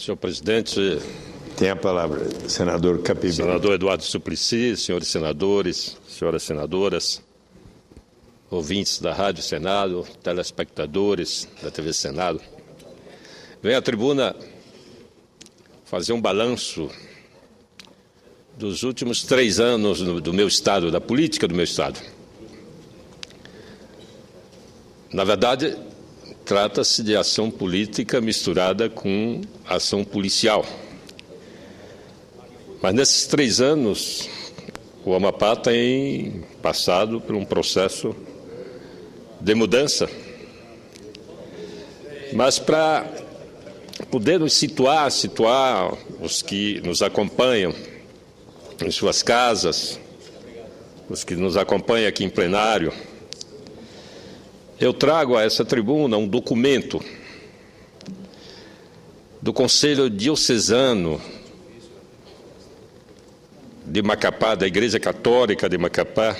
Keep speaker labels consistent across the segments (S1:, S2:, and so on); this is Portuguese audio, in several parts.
S1: Senhor presidente,
S2: tem a palavra, senador Capiberibe.
S1: Senador Eduardo Suplicy, senhores senadores, senhoras senadoras, ouvintes da Rádio Senado, telespectadores da TV Senado. Venho à tribuna fazer um balanço dos últimos 3 anos do meu Estado, da política do meu Estado. Na verdade, trata-se de ação política misturada com ação policial. Mas nesses 3 anos, o Amapá tem passado por um processo de mudança. Mas para poder nos situar os que nos acompanham em suas casas, os que nos acompanham aqui em plenário, eu trago a essa tribuna um documento do Conselho Diocesano de Macapá, da Igreja Católica de Macapá,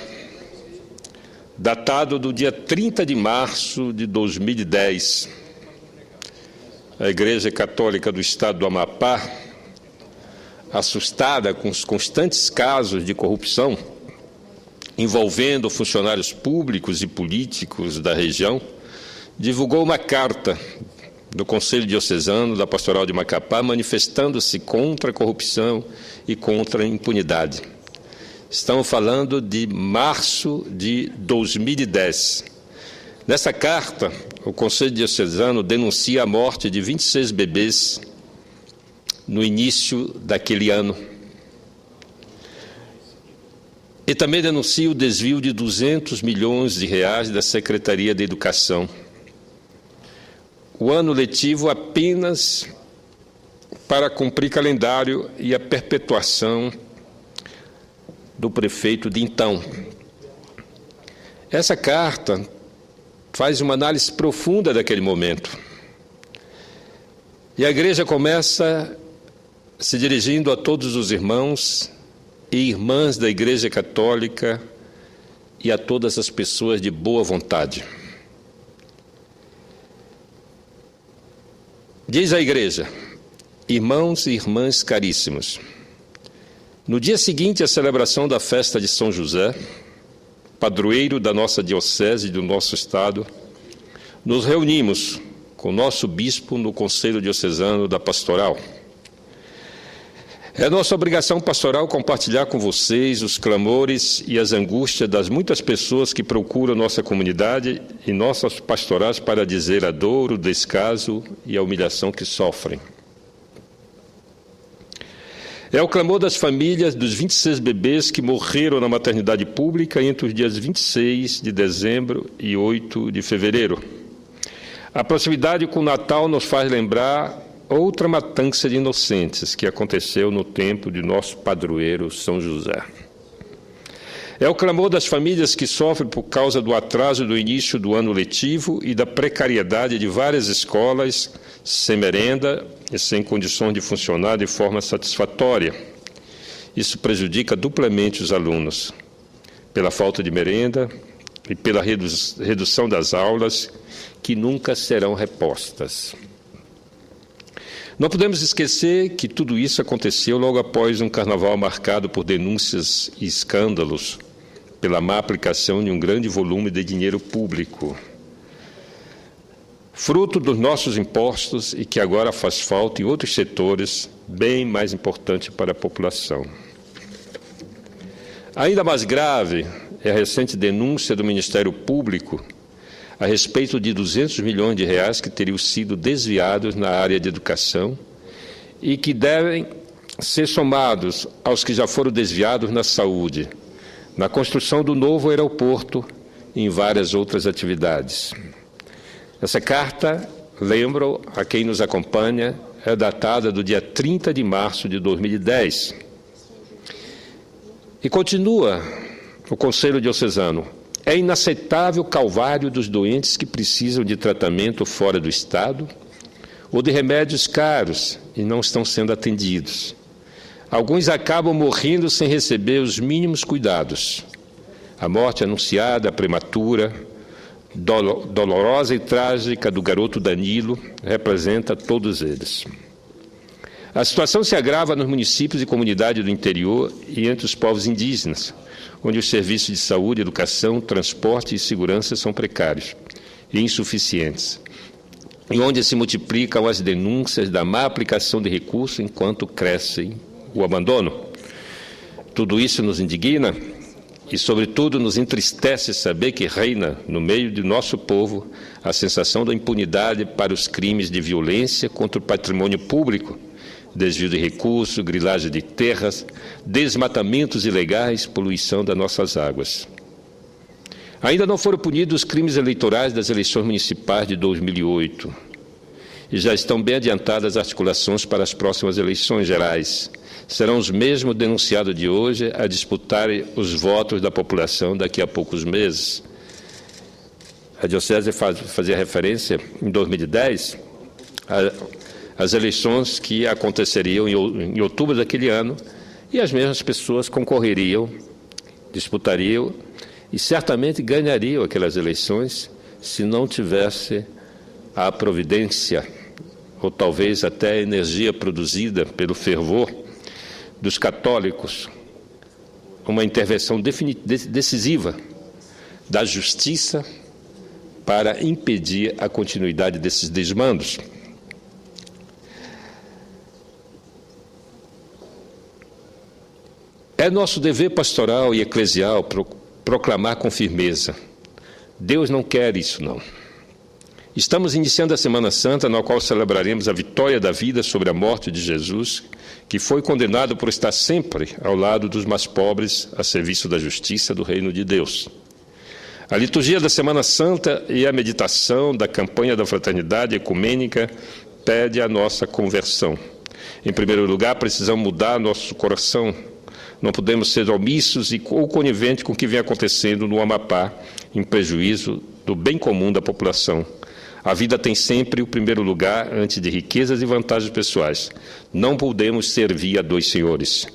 S1: datado do dia 30 de março de 2010. A Igreja Católica do Estado do Amapá, assustada com os constantes casos de corrupção envolvendo funcionários públicos e políticos da região, divulgou uma carta do Conselho Diocesano da Pastoral de Macapá manifestando-se contra a corrupção e contra a impunidade. Estamos falando de março de 2010. Nessa carta, o Conselho Diocesano denuncia a morte de 26 bebês no início daquele ano. E também denuncia o desvio de 200 milhões de reais da Secretaria de Educação. O ano letivo apenas para cumprir calendário e a perpetuação do prefeito de então. Essa carta faz uma análise profunda daquele momento. E a igreja começa se dirigindo a todos os irmãos e irmãs da Igreja Católica e a todas as pessoas de boa vontade. Diz a igreja: irmãos e irmãs caríssimos, no dia seguinte à celebração da festa de São José, padroeiro da nossa diocese e do nosso estado, nos reunimos com o nosso bispo no Conselho Diocesano da Pastoral. É nossa obrigação pastoral compartilhar com vocês os clamores e as angústias das muitas pessoas que procuram nossa comunidade e nossas pastorais para dizer a dor, o descaso e a humilhação que sofrem. É o clamor das famílias dos 26 bebês que morreram na maternidade pública entre os dias 26 de dezembro e 8 de fevereiro. A proximidade com o Natal nos faz lembrar outra matança de inocentes que aconteceu no tempo de nosso padroeiro São José. É o clamor das famílias que sofrem por causa do atraso do início do ano letivo e da precariedade de várias escolas sem merenda e sem condições de funcionar de forma satisfatória. Isso prejudica duplamente os alunos, pela falta de merenda e pela redução das aulas, que nunca serão repostas. Não podemos esquecer que tudo isso aconteceu logo após um carnaval marcado por denúncias e escândalos pela má aplicação de um grande volume de dinheiro público, fruto dos nossos impostos e que agora faz falta em outros setores bem mais importantes para a população. Ainda mais grave é a recente denúncia do Ministério Público a respeito de 200 milhões de reais que teriam sido desviados na área de educação e que devem ser somados aos que já foram desviados na saúde, na construção do novo aeroporto e em várias outras atividades. Essa carta, lembro a quem nos acompanha, é datada do dia 30 de março de 2010. E continua o Conselho Diocesano: é inaceitável o calvário dos doentes que precisam de tratamento fora do Estado ou de remédios caros e não estão sendo atendidos. Alguns acabam morrendo sem receber os mínimos cuidados. A morte anunciada, prematura, dolorosa e trágica do garoto Danilo representa todos eles. A situação se agrava nos municípios e comunidades do interior e entre os povos indígenas, onde os serviços de saúde, educação, transporte e segurança são precários e insuficientes, e onde se multiplicam as denúncias da má aplicação de recursos enquanto cresce o abandono. Tudo isso nos indigna e, sobretudo, nos entristece saber que reina no meio de nosso povo a sensação da impunidade para os crimes de violência contra o patrimônio público, desvio de recursos, grilagem de terras, desmatamentos ilegais, poluição das nossas águas. Ainda não foram punidos os crimes eleitorais das eleições municipais de 2008 e já estão bem adiantadas as articulações para as próximas eleições gerais. Serão os mesmos denunciados de hoje a disputarem os votos da população daqui a poucos meses. A Diocese fazia referência, em 2010, às eleições que aconteceriam em outubro daquele ano, e as mesmas pessoas concorreriam, disputariam e certamente ganhariam aquelas eleições se não tivesse a providência, ou talvez até a energia produzida pelo fervor dos católicos, uma intervenção decisiva da justiça para impedir a continuidade desses desmandos. É nosso dever pastoral e eclesial proclamar com firmeza: Deus não quer isso, não. Estamos iniciando a Semana Santa, na qual celebraremos a vitória da vida sobre a morte de Jesus, que foi condenado por estar sempre ao lado dos mais pobres, a serviço da justiça do reino de Deus. A liturgia da Semana Santa e a meditação da campanha da fraternidade ecumênica pede a nossa conversão. Em primeiro lugar, precisamos mudar nosso coração. Não podemos ser omissos ou coniventes com o que vem acontecendo no Amapá, em prejuízo do bem comum da população. A vida tem sempre o primeiro lugar antes de riquezas e vantagens pessoais. Não podemos servir a dois senhores.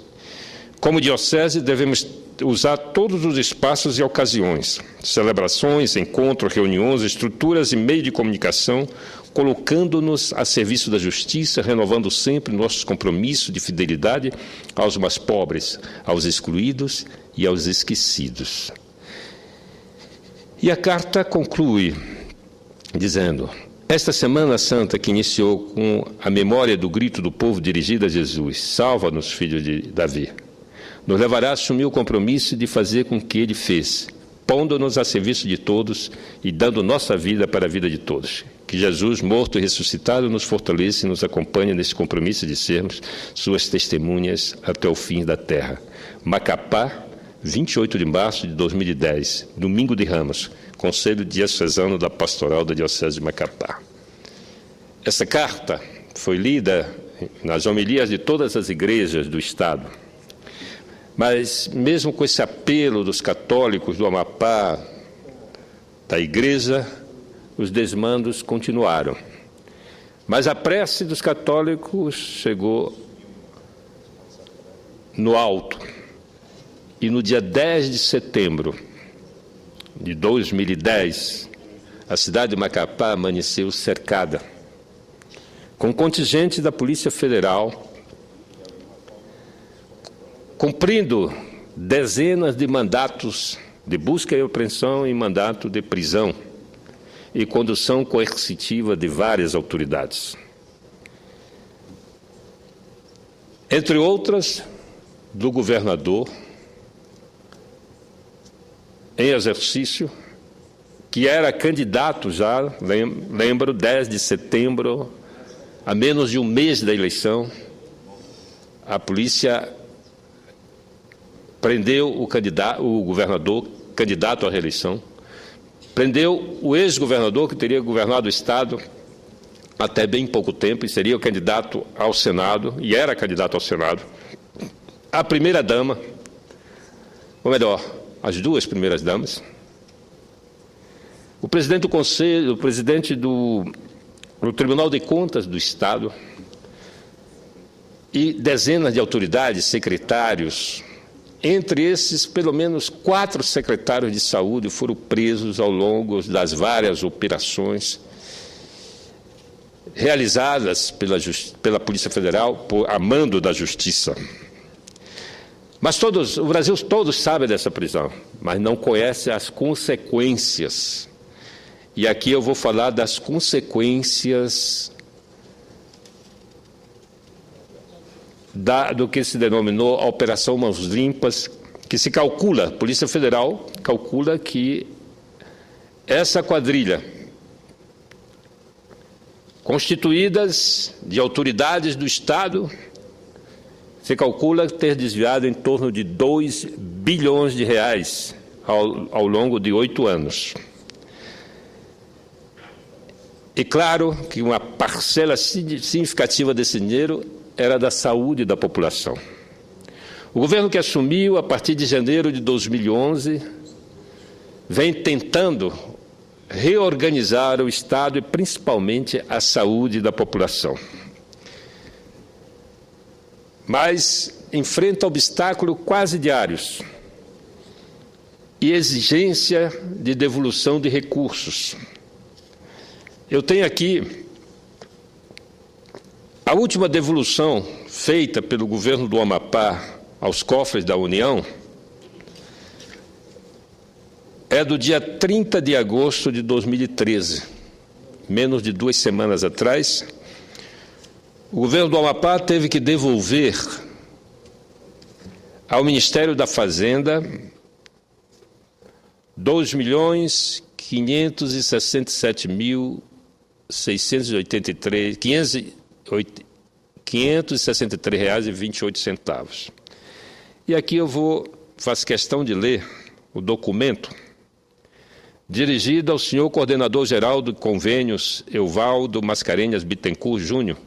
S1: Como diocese, devemos usar todos os espaços e ocasiões, celebrações, encontros, reuniões, estruturas e meios de comunicação, colocando-nos a serviço da justiça, renovando sempre nossos compromissos de fidelidade aos mais pobres, aos excluídos e aos esquecidos. E a carta conclui dizendo: esta Semana Santa, que iniciou com a memória do grito do povo dirigido a Jesus, salva-nos, filho de Davi, nos levará a assumir o compromisso de fazer com que ele fez, pondo-nos a serviço de todos e dando nossa vida para a vida de todos. Que Jesus, morto e ressuscitado, nos fortaleça e nos acompanhe nesse compromisso de sermos suas testemunhas até o fim da terra. Macapá, 28 de março de 2010, Domingo de Ramos, Conselho Diocesano da Pastoral da Diocese de Macapá. Essa carta foi lida nas homilias de todas as igrejas do Estado. Mas, mesmo com esse apelo dos católicos do Amapá, da Igreja, os desmandos continuaram. Mas a prece dos católicos chegou no alto. E no dia 10 de setembro de 2010, a cidade de Macapá amanheceu cercada, com contingente da Polícia Federal, cumprindo dezenas de mandatos de busca e apreensão e mandato de prisão e condução coercitiva de várias autoridades. Entre outras, do governador em exercício, que era candidato já, lembro, 10 de setembro, a menos de um mês da eleição, a polícia prendeu o governador, candidato à reeleição, prendeu o ex-governador, que teria governado o Estado até bem pouco tempo, e seria o candidato ao Senado, e era candidato ao Senado, a primeira-dama, ou melhor, as duas primeiras-damas, o presidente do Conselho, o presidente do Tribunal de Contas do Estado, e dezenas de autoridades, secretários. Entre esses, pelo menos 4 secretários de saúde foram presos ao longo das várias operações realizadas pela Polícia Federal a mando da Justiça. Mas o Brasil todo sabe dessa prisão, mas não conhece as consequências. E aqui eu vou falar das consequências do que se denominou a Operação Mãos Limpas, que se calcula, a Polícia Federal calcula que essa quadrilha, constituídas de autoridades do Estado, se calcula ter desviado em torno de 2 bilhões de reais ao longo de 8 anos. E claro que uma parcela significativa desse dinheiro era da saúde da população. O governo que assumiu a partir de janeiro de 2011 vem tentando reorganizar o Estado e principalmente a saúde da população. Mas enfrenta obstáculos quase diários e exigência de devolução de recursos. Eu tenho aqui a última devolução feita pelo governo do Amapá aos cofres da União é do dia 30 de agosto de 2013, menos de 2 semanas atrás. O governo do Amapá teve que devolver ao Ministério da Fazenda 2.567.683,28. E aqui faço questão de ler o documento dirigido ao senhor coordenador-geral do Convênios, Evaldo Mascarenhas Bittencourt Júnior,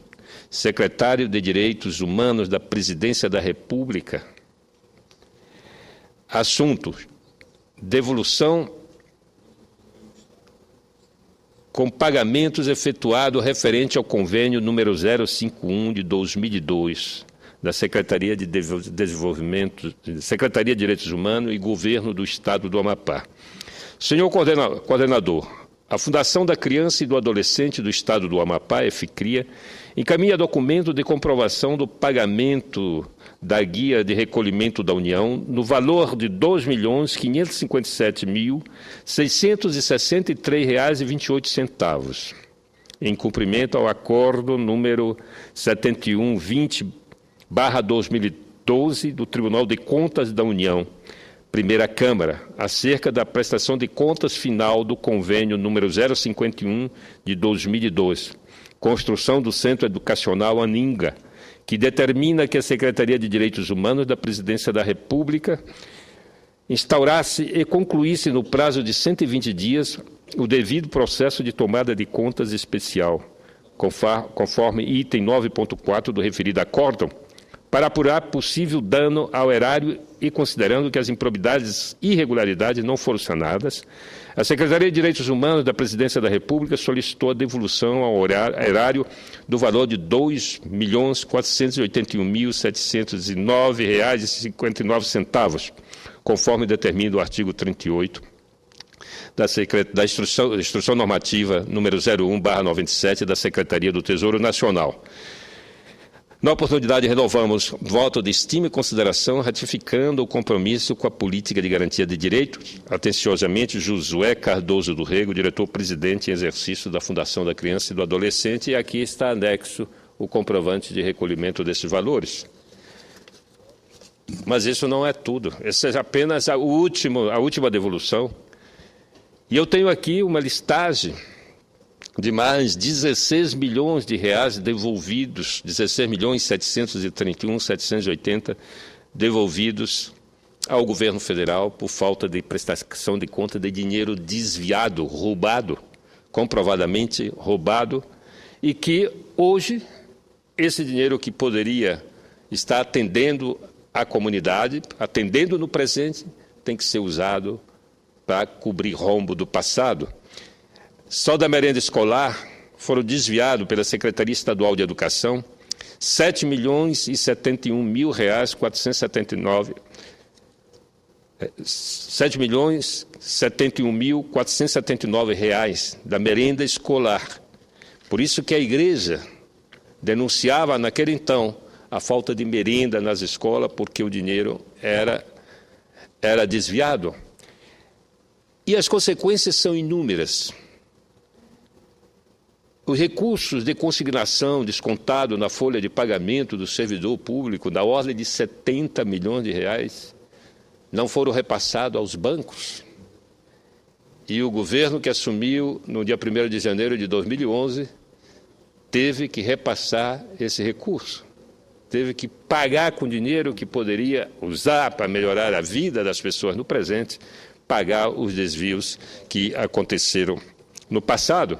S1: secretário de Direitos Humanos da Presidência da República. Assunto: devolução com pagamentos efetuados referente ao convênio número 051 de 2002, da Secretaria de Desenvolvimento, Secretaria de Direitos Humanos e Governo do Estado do Amapá. Senhor coordenador, a Fundação da Criança e do Adolescente do Estado do Amapá, FCRIA, encaminha documento de comprovação do pagamento da Guia de Recolhimento da União no valor de R$ 2.557.663,28, em cumprimento ao acordo número 7120/2012 do Tribunal de Contas da União, Primeira Câmara, acerca da prestação de contas final do convênio número 051 de 2012, construção do Centro Educacional Aninga, que determina que a Secretaria de Direitos Humanos da Presidência da República instaurasse e concluísse no prazo de 120 dias o devido processo de tomada de contas especial, conforme item 9.4 do referido acórdão, para apurar possível dano ao erário e considerando que as improbidades e irregularidades não foram sanadas, a Secretaria de Direitos Humanos da Presidência da República solicitou a devolução ao erário do valor de R$ 2.481.709,59, conforme determina o artigo 38 da Instrução Normativa número 01/97 da Secretaria do Tesouro Nacional. Na oportunidade, renovamos voto de estima e consideração, ratificando o compromisso com a política de garantia de direitos. Atenciosamente, Josué Cardoso do Rego, diretor-presidente em exercício da Fundação da Criança e do Adolescente, e aqui está anexo o comprovante de recolhimento desses valores. Mas isso não é tudo, essa é apenas a última devolução. E eu tenho aqui uma listagem de mais 16 milhões de reais devolvidos, 16.731.780 devolvidos ao governo federal por falta de prestação de conta de dinheiro desviado, roubado, comprovadamente roubado, e que hoje esse dinheiro que poderia estar atendendo a comunidade, atendendo no presente, tem que ser usado para cobrir rombo do passado. Só da merenda escolar foram desviados pela Secretaria Estadual de Educação R$ 7.071.479 reais da merenda escolar, Por isso que a igreja denunciava, naquele então, a falta de merenda nas escolas, porque o dinheiro era desviado. E as consequências são inúmeras. Os recursos de consignação descontado na folha de pagamento do servidor público, da ordem de 70 milhões de reais, não foram repassados aos bancos. E o governo que assumiu no dia 1º de janeiro de 2011 teve que repassar esse recurso. Teve que pagar com dinheiro que poderia usar para melhorar a vida das pessoas no presente, pagar os desvios que aconteceram no passado.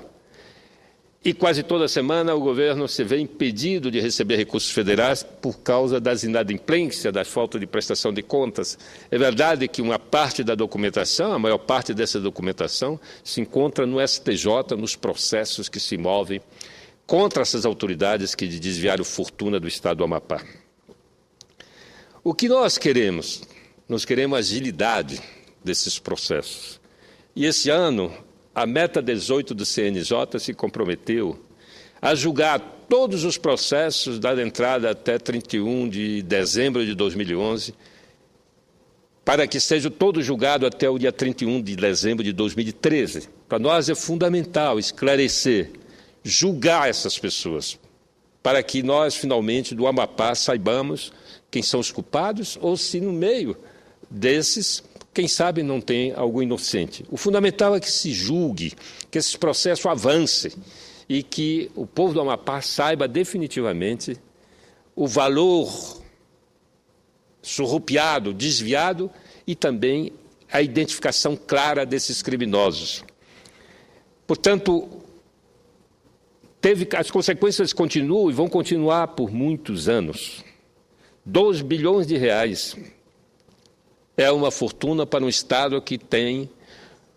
S1: E quase toda semana o governo se vê impedido de receber recursos federais por causa das inadimplências, da falta de prestação de contas. É verdade que uma parte da documentação, a maior parte dessa documentação, se encontra no STJ, nos processos que se movem contra essas autoridades que desviaram fortuna do Estado do Amapá. O que nós queremos? Nós queremos agilidade desses processos. E esse ano, a Meta 18 do CNJ se comprometeu a julgar todos os processos da entrada até 31 de dezembro de 2011, para que seja todo julgado até o dia 31 de dezembro de 2013. Para nós é fundamental esclarecer, julgar essas pessoas, para que nós, finalmente, do Amapá, saibamos quem são os culpados ou se no meio desses, quem sabe não tem algum inocente. O fundamental é que se julgue, que esse processo avance e que o povo do Amapá saiba definitivamente o valor surrupiado, desviado e também a identificação clara desses criminosos. Portanto, as consequências continuam e vão continuar por muitos anos. 2 bilhões de reais é uma fortuna para um Estado que tem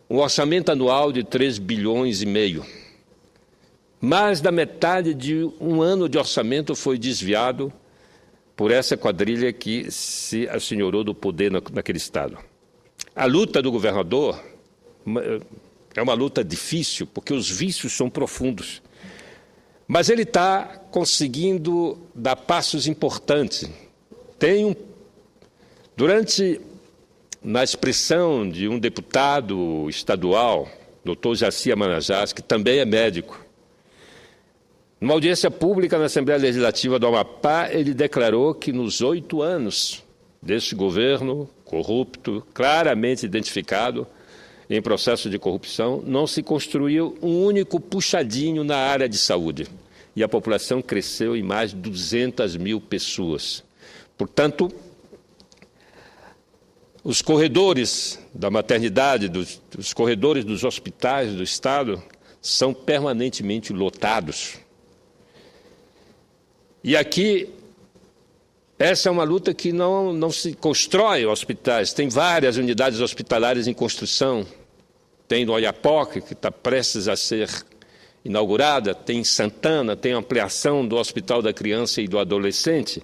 S1: um orçamento anual de 3 bilhões e meio. Mais da metade de um ano de orçamento foi desviado por essa quadrilha que se assenhorou do poder naquele Estado. A luta do governador é uma luta difícil, porque os vícios são profundos. Mas ele está conseguindo dar passos importantes. Na expressão de um deputado estadual, doutor Jaci Amanajás, que também é médico, numa audiência pública na Assembleia Legislativa do Amapá, ele declarou que nos 8 anos deste governo corrupto, claramente identificado em processo de corrupção, não se construiu um único puxadinho na área de saúde. E a população cresceu em mais de 200 mil pessoas. Portanto, os corredores da maternidade, os corredores dos hospitais do Estado são permanentemente lotados. E aqui, essa é uma luta que não se constrói hospitais. Tem várias unidades hospitalares em construção. Tem no Oiapoque, que está prestes a ser inaugurada. Tem em Santana, tem ampliação do Hospital da Criança e do Adolescente.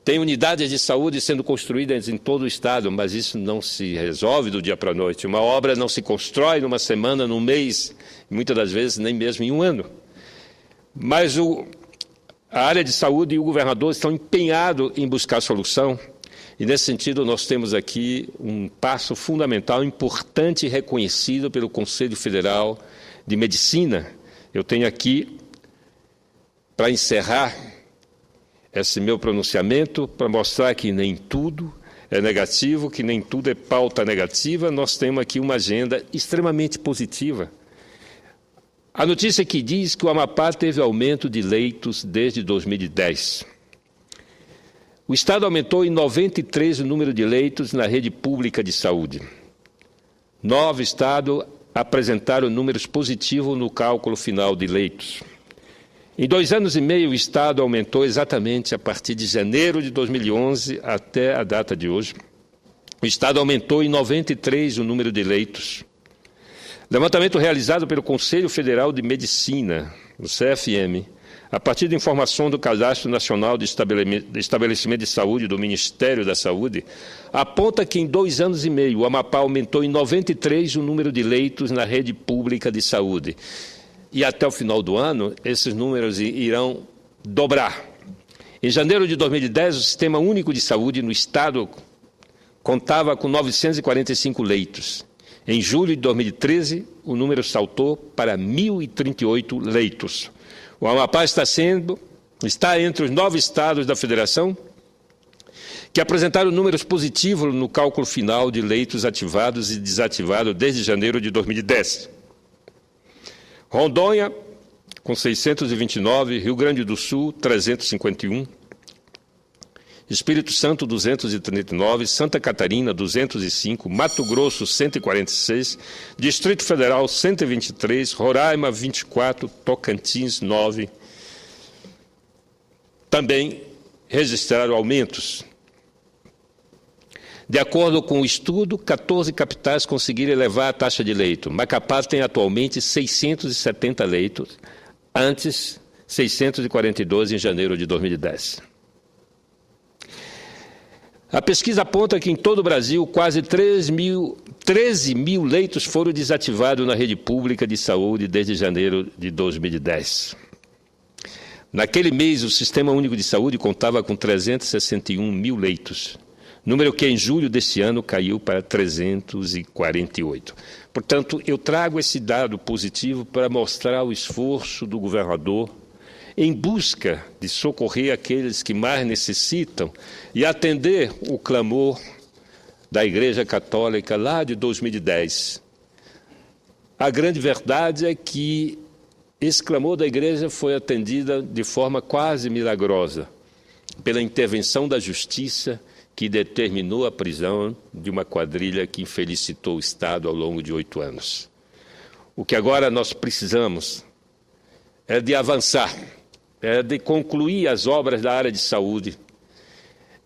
S1: Tem unidades de saúde sendo construídas em todo o Estado, mas isso não se resolve do dia para a noite. Uma obra não se constrói numa semana, num mês, e muitas das vezes nem mesmo em um ano. Mas a área de saúde e o governador estão empenhados em buscar solução, e nesse sentido nós temos aqui um passo fundamental, importante e reconhecido pelo Conselho Federal de Medicina. Eu tenho aqui, para encerrar esse meu pronunciamento, para mostrar que nem tudo é negativo, que nem tudo é pauta negativa, nós temos aqui uma agenda extremamente positiva. A notícia que diz que o Amapá teve aumento de leitos desde 2010. O Estado aumentou em 93 o número de leitos na rede pública de saúde. 9 estados apresentaram números positivos no cálculo final de leitos. Em 2 anos e meio, o Estado aumentou exatamente a partir de janeiro de 2011 até a data de hoje. O Estado aumentou em 93 o número de leitos. Levantamento realizado pelo Conselho Federal de Medicina, o CFM, a partir de informação do Cadastro Nacional de Estabelecimento de Saúde do Ministério da Saúde, aponta que em 2 anos e meio o Amapá aumentou em 93 o número de leitos na rede pública de saúde. e até o final do ano, esses números irão dobrar. Em janeiro de 2010, o Sistema Único de Saúde no Estado contava com 945 leitos. Em julho de 2013, o número saltou para 1.038 leitos. O Amapá está entre os 9 estados da Federação que apresentaram números positivos no cálculo final de leitos ativados e desativados desde janeiro de 2010. Rondônia, com 629, Rio Grande do Sul, 351, Espírito Santo, 239, Santa Catarina, 205, Mato Grosso, 146, Distrito Federal, 123, Roraima, 24, Tocantins, 9. Também registraram aumentos. De acordo com o estudo, 14 capitais conseguiram elevar a taxa de leito. Macapá tem atualmente 670 leitos, antes 642 em janeiro de 2010. A pesquisa aponta que em todo o Brasil, quase 13 mil leitos foram desativados na rede pública de saúde desde janeiro de 2010. Naquele mês, o Sistema Único de Saúde contava com 361 mil leitos, número que em julho deste ano caiu para 348. Portanto, eu trago esse dado positivo para mostrar o esforço do governador em busca de socorrer aqueles que mais necessitam e atender o clamor da Igreja Católica lá de 2010. A grande verdade é que esse clamor da Igreja foi atendido de forma quase milagrosa, pela intervenção da Justiça, que determinou a prisão de uma quadrilha que infelicitou o Estado ao longo de 8 anos. O que agora nós precisamos é de avançar, é de concluir as obras da área de saúde,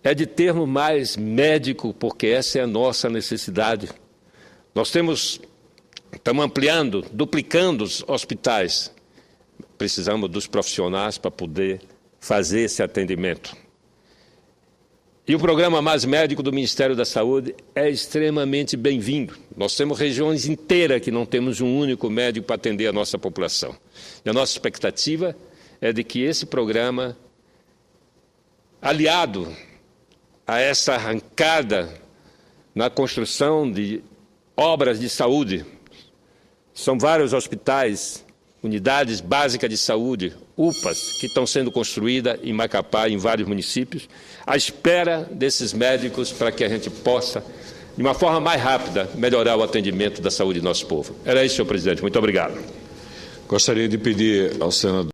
S1: é de termos mais médico, porque essa é a nossa necessidade. Nós estamos ampliando, duplicando os hospitais. Precisamos dos profissionais para poder fazer esse atendimento. E o programa Mais Médico do Ministério da Saúde é extremamente bem-vindo. Nós temos regiões inteiras que não temos um único médico para atender a nossa população. E a nossa expectativa é de que esse programa, aliado a essa arrancada na construção de obras de saúde, são vários hospitais, unidades básicas de saúde, UPAs, que estão sendo construídas em Macapá, em vários municípios, à espera desses médicos para que a gente possa, de uma forma mais rápida, melhorar o atendimento da saúde do nosso povo. Era isso, senhor presidente. Muito obrigado.
S2: Gostaria de pedir ao senador